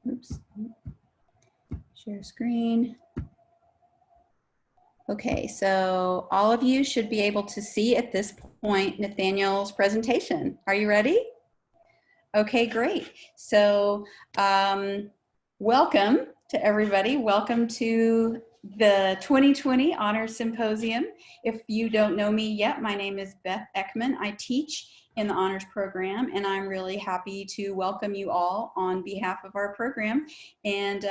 Oops. Share screen. Okay, so all of you should be able to see at this point Nathaniel's presentation. Are you ready? Okay, great. So welcome to everybody. Welcome to the 2020 Honors Symposium. If you don't know me yet, my name is Beth Ekman. I teach in the Honors Program, and I'm really happy to welcome you all on behalf of our program. And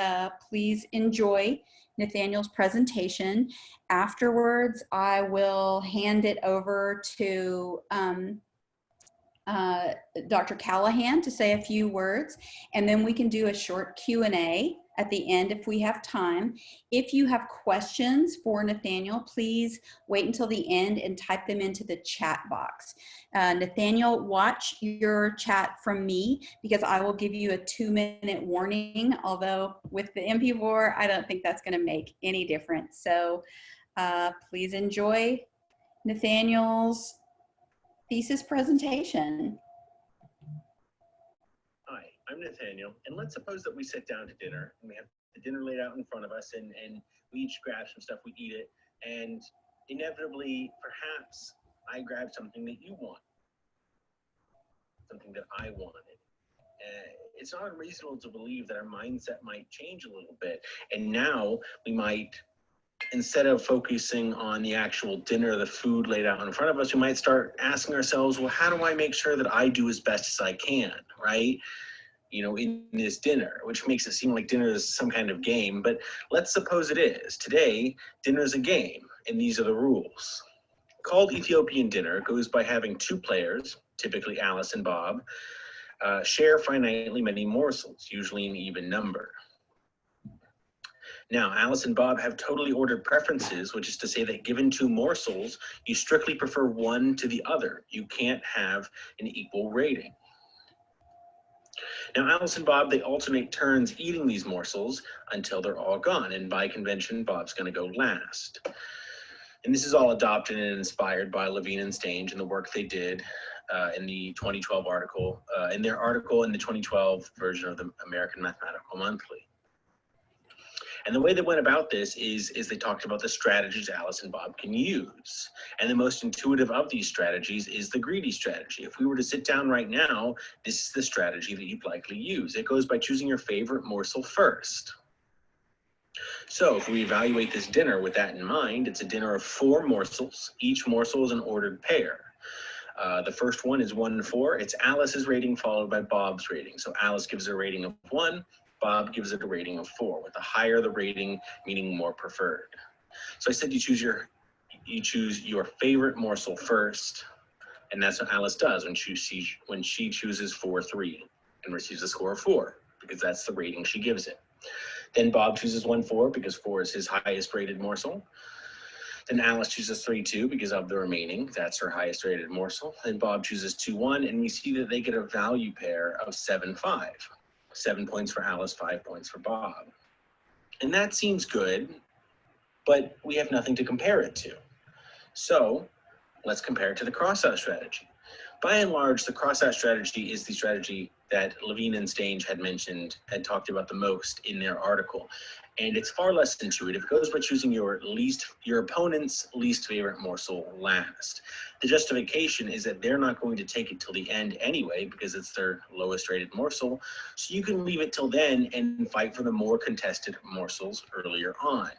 please enjoy Nathaniel's presentation. Afterwards, I will hand it over to Dr. Callahan to say a few words, and then we can do a short Q&A at the end if we have time. If you have questions for Nathaniel, please wait until the end and type them into the chat box. Nathaniel, watch your chat from me because I will give you a 2-minute warning, although with the MP4, I don't think that's going to make any difference. So please enjoy Nathaniel's thesis presentation. Hi, I'm Nathaniel, and let's suppose that we sit down to dinner and we have the dinner laid out in front of us, and we each grab some stuff, we eat it, and inevitably, perhaps I grab something that you want, something that I wanted. It's not unreasonable to believe that our mindset might change a little bit, and now we might, instead of focusing on the actual dinner, the food laid out in front of us, we might start asking ourselves, well, how do I make sure that I do as best as I can, right? You know, in this dinner, which makes it seem like dinner is some kind of game, but let's suppose it is. Today, dinner is a game, and these are the rules. Called Ethiopian dinner goes by having 2 players, typically Alice and Bob, share finitely many morsels, usually an even number. Now, Alice and Bob have totally ordered preferences, which is to say that given 2 morsels, you strictly prefer one to the other. You can't have an equal rating. Now, Alice and Bob, they alternate turns eating these morsels until they're all gone, and by convention, Bob's going to go last. And this is all adopted and inspired by Levine and Stange and the work they did in the 2012 article, in their article in the 2012 version of the American Mathematical Monthly. And the way they went about this is they talked about the strategies Alice and Bob can use. And the most intuitive of these strategies is the greedy strategy. If we were to sit down right now, this is the strategy that you'd likely use. It goes by choosing your favorite morsel first. So if we evaluate this dinner with that in mind, it's a dinner of 4 morsels. Each morsel is an ordered pair. The first one is 1 and 4. It's Alice's rating followed by Bob's rating. So Alice gives a rating of 1. Bob gives it a rating of 4, with the higher the rating, meaning more preferred. So I said you choose your favorite morsel first, and that's what Alice does when she chooses 4-3 and receives a score of 4, because that's the rating she gives it. Then Bob chooses 1-4 because 4 is his highest rated morsel. Then Alice chooses 3-2 because of the remaining, that's her highest rated morsel. Then Bob chooses 2-1, and we see that they get a value pair of 7-5. 7 points for Alice, 5 points for Bob. And that seems good, but we have nothing to compare it to. So let's compare it to the crossout strategy. By and large, the crossout strategy is the strategy that Levine and Stange had talked about the most in their article. And it's far less intuitive. It goes by choosing your opponent's least favorite morsel last. The justification is that they're not going to take it till the end anyway because it's their lowest rated morsel. So you can leave it till then and fight for the more contested morsels earlier on.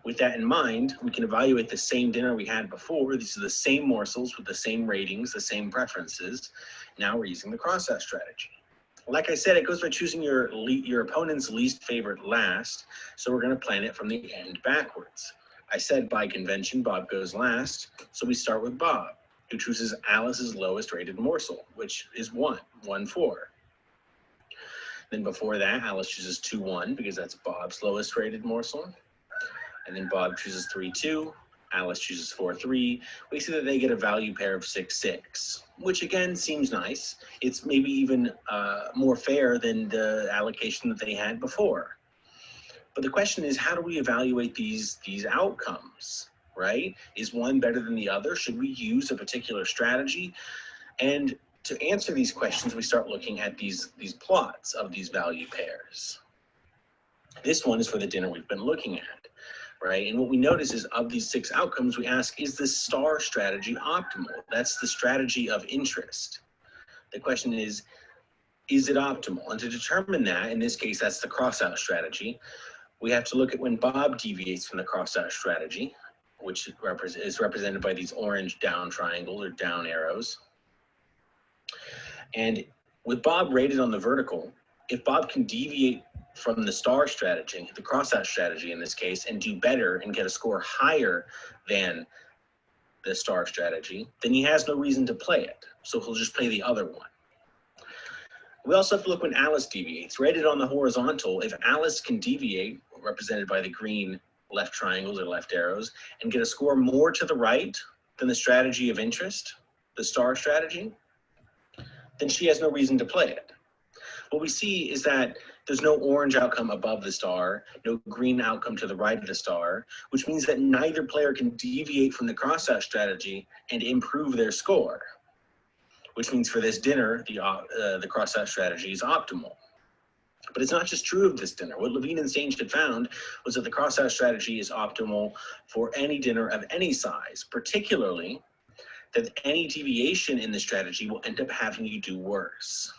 With that in mind, we can evaluate the same dinner we had before. These are the same morsels with the same ratings, the same preferences. Now we're using the crossout strategy. Like I said, it goes by choosing your opponent's least favorite last. So we're going to plan it from the end backwards. I said by convention, Bob goes last. So we start with Bob, who chooses Alice's lowest rated morsel, which is 1-4. Then before that, Alice chooses 2-1 because that's Bob's lowest rated morsel. And then Bob chooses 3-2. Alice chooses 4-3. We see that they get a value pair of 6-6, which again seems nice. It's maybe even more fair than the allocation that they had before. But the question is, how do we evaluate these outcomes, right? Is one better than the other? Should we use a particular strategy? And to answer these questions, we start looking at these plots of these value pairs. This one is for the dinner we've been looking at, right? And what we notice is of these 6 outcomes, we ask, is the star strategy optimal? That's the strategy of interest. The question is it optimal? And to determine that, in this case, that's the crossout strategy, we have to look at when Bob deviates from the crossout strategy, which is represented by these orange down triangles or down arrows. And with Bob rated on the vertical, if Bob can deviate from the star strategy, the crossout strategy in this case, and do better and get a score higher than the star strategy, then he has no reason to play it. So he'll just play the other one. We also have to look when Alice deviates. Rated on the horizontal, if Alice can deviate, represented by the green left triangles or left arrows, and get a score more to the right than the strategy of interest, the star strategy, then she has no reason to play it. What we see is that there's no orange outcome above the star, no green outcome to the right of the star, which means that neither player can deviate from the crossout strategy and improve their score, which means for this dinner, the crossout strategy is optimal. But it's not just true of this dinner. What Levine and Stange had found was that the crossout strategy is optimal for any dinner of any size, particularly that any deviation in the strategy will end up having you do worse.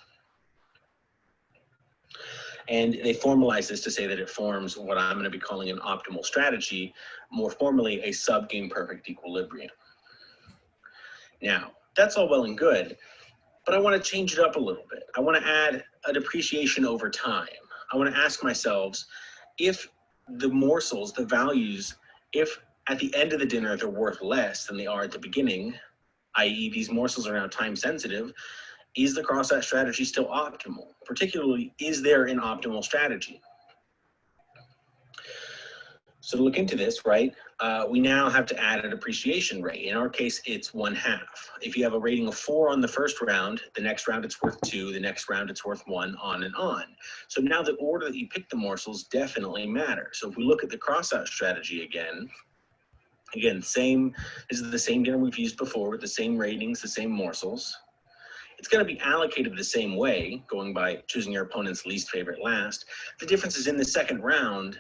And they formalize this to say that it forms what I'm going to be calling an optimal strategy, more formally a sub-game perfect equilibrium. Now, that's all well and good, but I want to change it up a little bit. I want to add a depreciation over time. I want to ask myself if the morsels, the values, if at the end of the dinner they're worth less than they are at the beginning, i.e. these morsels are now time sensitive, is the crossout strategy still optimal? Particularly, is there an optimal strategy? So to look into this, right, we now have to add a depreciation rate. In our case, it's 1/2. If you have a rating of 4 on the first round, the next round it's worth 2, the next round it's worth 1, on and on. So now the order that you pick the morsels definitely matters. So if we look at the crossout strategy again, this is the same dinner we've used before with the same ratings, the same morsels. It's going to be allocated the same way, going by choosing your opponent's least favorite last. The difference is in the second round,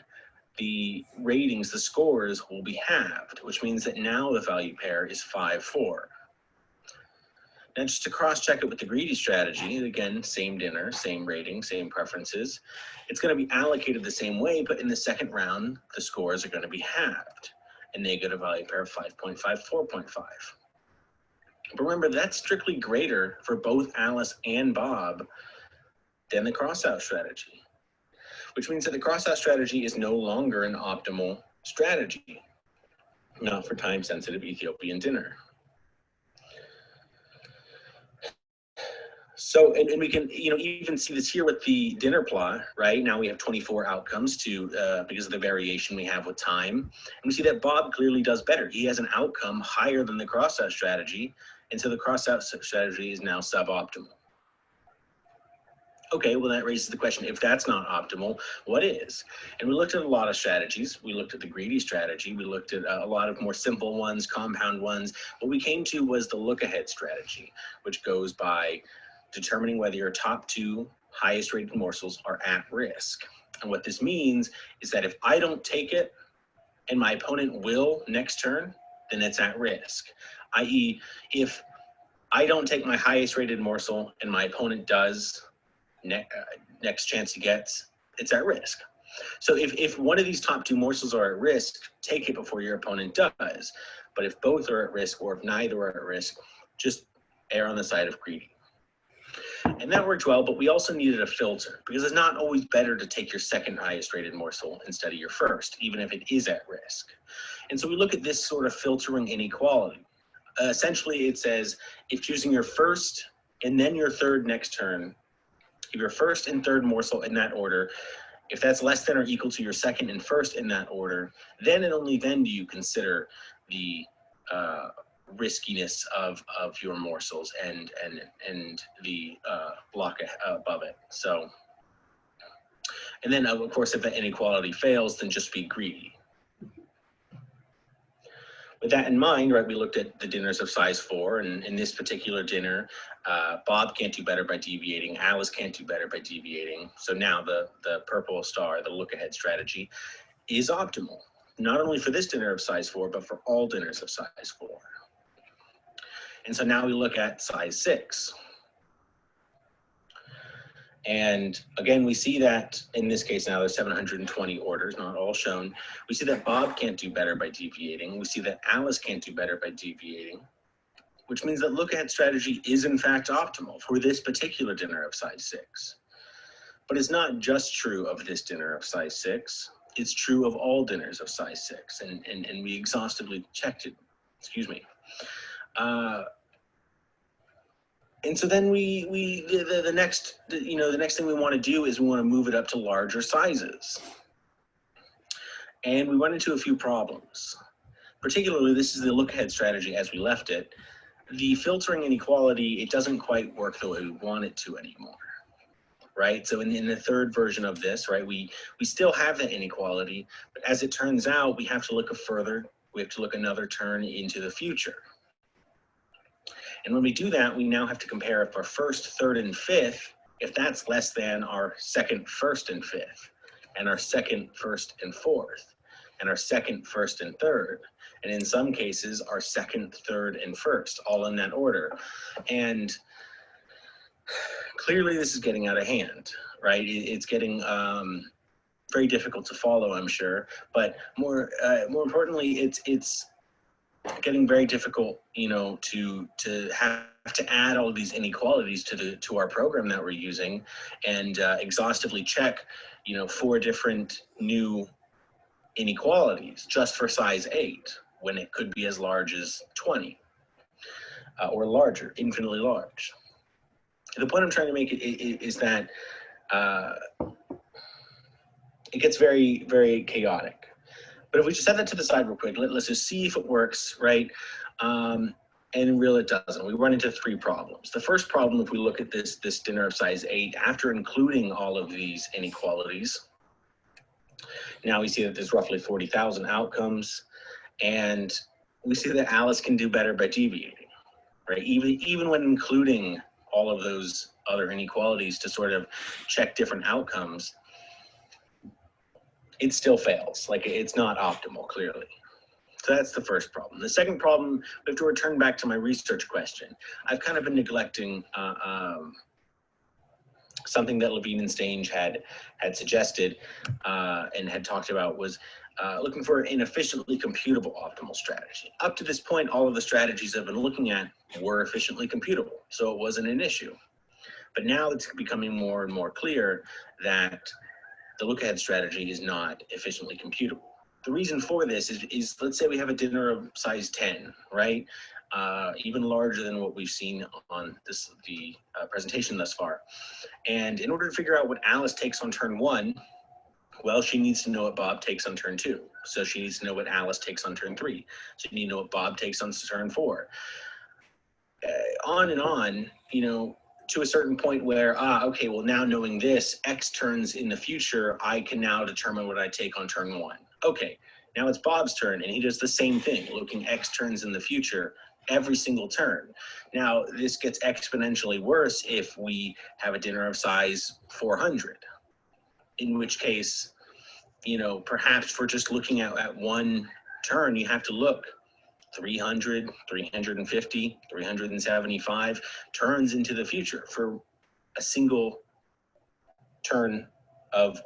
the ratings, the scores will be halved, which means that now the value pair is 5-4. Now just to cross-check it with the greedy strategy, again, same dinner, same rating, same preferences. It's going to be allocated the same way, but in the second round, the scores are going to be halved, and they get a value pair of 5.5, 4.5. But remember, that's strictly greater for both Alice and Bob than the crossout strategy, which means that the crossout strategy is no longer an optimal strategy, not for time-sensitive Ethiopian dinner. So, and we can, even see this here with the dinner plot, right? Now we have 24 outcomes because of the variation we have with time. And we see that Bob clearly does better. He has an outcome higher than the crossout strategy. And so the crossout strategy is now suboptimal. Okay, well that raises the question, if that's not optimal, what is? And we looked at a lot of strategies. We looked at the greedy strategy. We looked at a lot of more simple ones, compound ones. What we came to was the look-ahead strategy, which goes by determining whether your top 2 highest rated morsels are at risk. And what this means is that if I don't take it and my opponent will next turn, then it's at risk. I.e., if I don't take my highest rated morsel and my opponent does, next chance he gets, it's at risk. So if one of these top 2 morsels are at risk, take it before your opponent does. But if both are at risk, or if neither are at risk, just err on the side of greedy. And that worked well, but we also needed a filter, because it's not always better to take your second highest rated morsel instead of your first, even if it is at risk. And so we look at this sort of filtering inequality. Essentially, it says if choosing your first and then your third next turn, if your first and third morsel in that order, if that's less than or equal to your second and first in that order, then and only then do you consider the riskiness of your morsels and the block above it. So, and then of course, if the inequality fails, then just be greedy. With that in mind, right, we looked at the dinners of size 4, and in this particular dinner, Bob can't do better by deviating, Alice can't do better by deviating. So now the purple star, the look-ahead strategy, is optimal, not only for this dinner of size 4, but for all dinners of size 4. And so now we look at size 6. And again, we see that in this case now there's 720 orders, not all shown. We see that Bob can't do better by deviating. We see that Alice can't do better by deviating, which means that look-ahead strategy is in fact optimal for this particular dinner of size 6. But it's not just true of this dinner of size 6. It's true of all dinners of size 6, and we exhaustively checked it. Excuse me. And so then the next thing we want to do is we want to move it up to larger sizes. And we run into a few problems. Particularly, this is the look-ahead strategy as we left it. The filtering inequality, it doesn't quite work the way we want it to anymore, right? So in the third version of this, right, we still have that inequality, but as it turns out, we have to look further. We have to look another turn into the future. And when we do that, we now have to compare if our first, third, and fifth, if that's less than our second, first, and fifth, and our second, first, and fourth, and our second, first, and third, and in some cases, our second, third, and first, all in that order. And clearly this is getting out of hand, right? It's getting very difficult to follow, I'm sure, but more importantly, it's getting very difficult, to have to add all of these inequalities to our program that we're using, and exhaustively check, 4 different new inequalities just for size 8, when it could be as large as 20 or larger, infinitely large. The point I'm trying to make is that it gets very, very chaotic. But if we just set that to the side real quick, let's just see if it works, right? And really it doesn't. We run into 3 problems. The first problem, if we look at this dinner of size 8, after including all of these inequalities, now we see that there's roughly 40,000 outcomes, and we see that Alice can do better by deviating, right? Even when including all of those other inequalities to sort of check different outcomes, it still fails. Like, it's not optimal, clearly. So that's the first problem. The second problem, we have to return back to my research question. I've kind of been neglecting something that Levine and Stange had suggested and had talked about, was looking for an efficiently computable optimal strategy. Up to this point, all of the strategies I've been looking at were efficiently computable, so it wasn't an issue. But now it's becoming more and more clear that the look-ahead strategy is not efficiently computable. The reason for this is let's say we have a dinner of size 10, right? Even larger than what we've seen on the presentation thus far. And in order to figure out what Alice takes on turn 1, well, she needs to know what Bob takes on turn 2. So she needs to know what Alice takes on turn 3. So you need to know what Bob takes on turn 4. On and on, to a certain point where, okay, well, now knowing this, X turns in the future, I can now determine what I take on turn 1. Okay, now it's Bob's turn, and he does the same thing, looking X turns in the future every single turn. Now, this gets exponentially worse if we have a dinner of size 400, in which case, perhaps for just looking at one turn, you have to look 300, 350, 375 turns into the future for a single turn of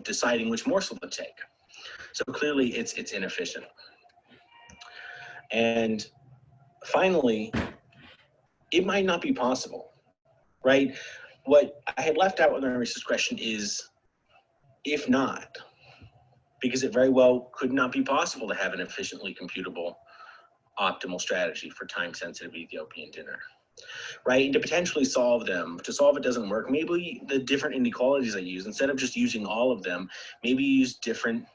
deciding which morsel to take. So clearly it's inefficient. And finally, it might not be possible, right? What I had left out with my research question is, if not, because it very well could not be possible to have an efficiently computable optimal strategy for time-sensitive Ethiopian dinner, right? And to potentially solve them, to solve it doesn't work, maybe the different inequalities I use, instead of just using all of them, maybe you use different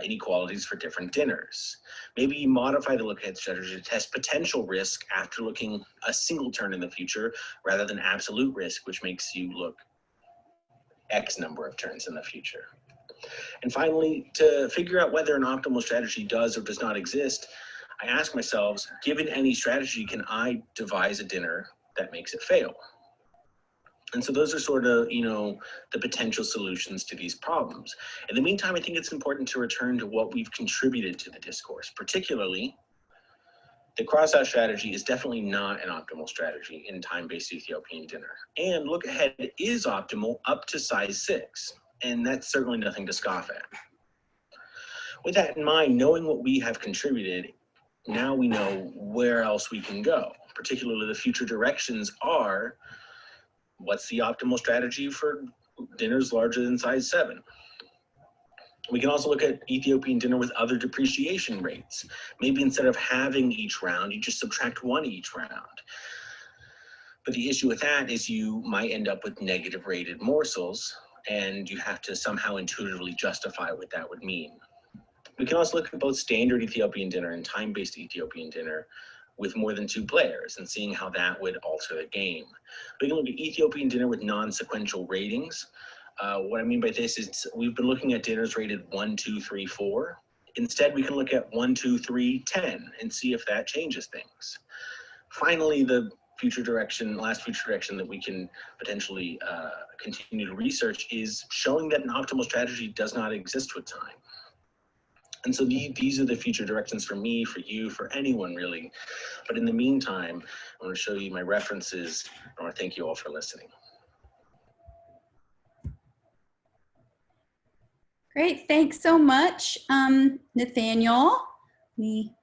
inequalities for different dinners. Maybe you modify the look-ahead strategy to test potential risk after looking a single turn in the future, rather than absolute risk, which makes you look X number of turns in the future. And finally, to figure out whether an optimal strategy does or does not exist, I ask myself, given any strategy, can I devise a dinner that makes it fail? And so those are sort of, the potential solutions to these problems. In the meantime, I think it's important to return to what we've contributed to the discourse, particularly the crossout strategy is definitely not an optimal strategy in time-based Ethiopian dinner. And look ahead is optimal up to size 6. And that's certainly nothing to scoff at. With that in mind, knowing what we have contributed, now we know where else we can go. Particularly the future directions are, what's the optimal strategy for dinners larger than size 7? We can also look at Ethiopian dinner with other depreciation rates. Maybe instead of halving each round, you just subtract 1 each round. But the issue with that is you might end up with negative rated morsels, and you have to somehow intuitively justify what that would mean. We can also look at both standard Ethiopian dinner and time-based Ethiopian dinner with more than 2 players and seeing how that would alter the game. We can look at Ethiopian dinner with non-sequential ratings. What I mean by this is we've been looking at dinners rated 1, 2, 3, 4. Instead, we can look at 1, 2, 3, 10 and see if that changes things. Finally, the last future direction that we can potentially continue to research is showing that an optimal strategy does not exist with time. And so these are the future directions for me, for you, for anyone really. But in the meantime, I want to show you my references. I want to thank you all for listening. Great, thanks so much, Nathaniel. Let me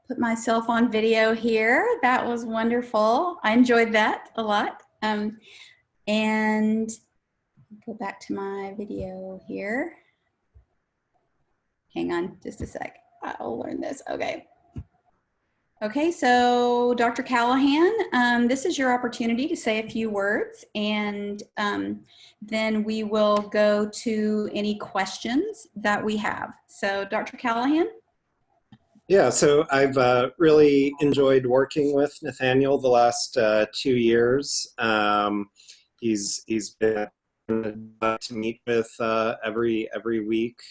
put myself on video here. That was wonderful. I enjoyed that a lot. And go back to my video here. Hang on just a sec. I'll learn this. Okay. Okay, so Dr. Callahan, this is your opportunity to say a few words, and then we will go to any questions that we have. So Dr. Callahan? Yeah, so I've really enjoyed working with Nathaniel the last 2 years. He's been to meet with every week.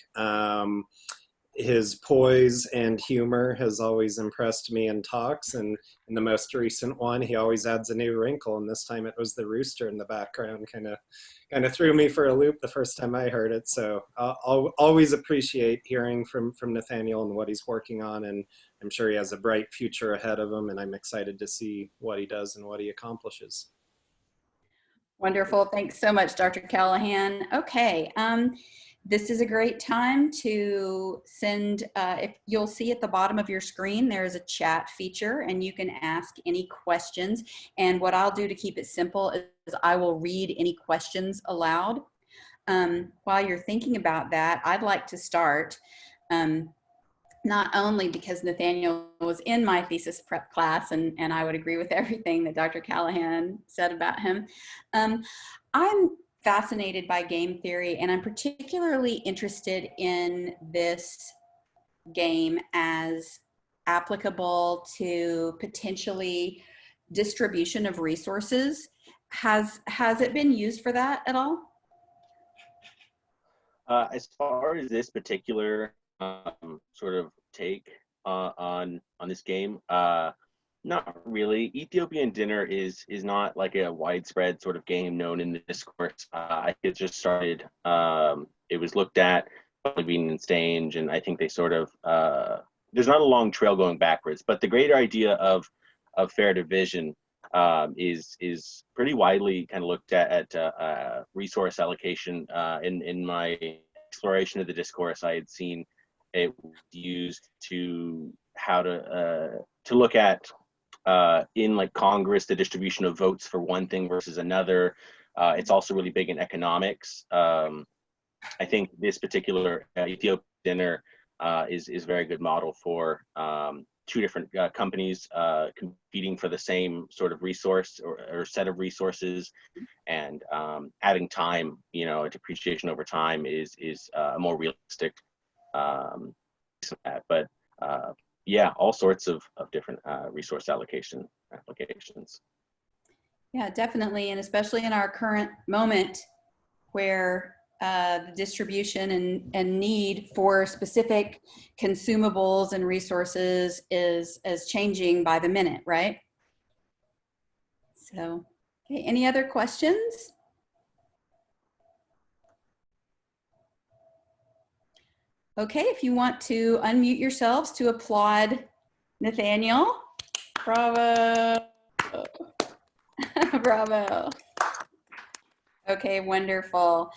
His poise and humor has always impressed me in talks, and in the most recent one, he always adds a new wrinkle, and this time it was the rooster in the background. Kind of threw me for a loop the first time I heard it. So I'll always appreciate hearing from Nathaniel and what he's working on, and I'm sure he has a bright future ahead of him, and I'm excited to see what he does and what he accomplishes. Wonderful. Thanks so much, Dr. Callahan. Okay. This is a great time to send, if you'll see at the bottom of your screen, there's a chat feature and you can ask any questions. And what I'll do to keep it simple is I will read any questions aloud. While you're thinking about that, I'd like to start, not only because Nathaniel was in my thesis prep class and I would agree with everything that Dr. Callahan said about him. I'm fascinated by game theory, and I'm particularly interested in this game as applicable to potentially distribution of resources. Has it been used for that at all? As far as this particular sort of take on this game, not really. Ethiopian dinner is not like a widespread sort of game known in the discourse. I think it just started. It was looked at by Levine and Stange, and I think they sort of there's not a long trail going backwards. But the greater idea of fair division is pretty widely kind of looked at resource allocation. In my exploration of the discourse, I had seen it used to how to look at in like Congress, the distribution of votes for one thing versus another. It's also really big in economics. I think this particular Ethiopian dinner is a very good model for 2 different companies competing for the same sort of resource or set of resources, and adding time, a depreciation over time is a more realistic but yeah, all sorts of different resource allocation applications. Yeah, definitely. And especially in our current moment where the distribution and need for specific consumables and resources is changing by the minute, right? So, okay, any other questions? Okay, if you want to unmute yourselves to applaud Nathaniel. Bravo. Bravo. Okay, wonderful.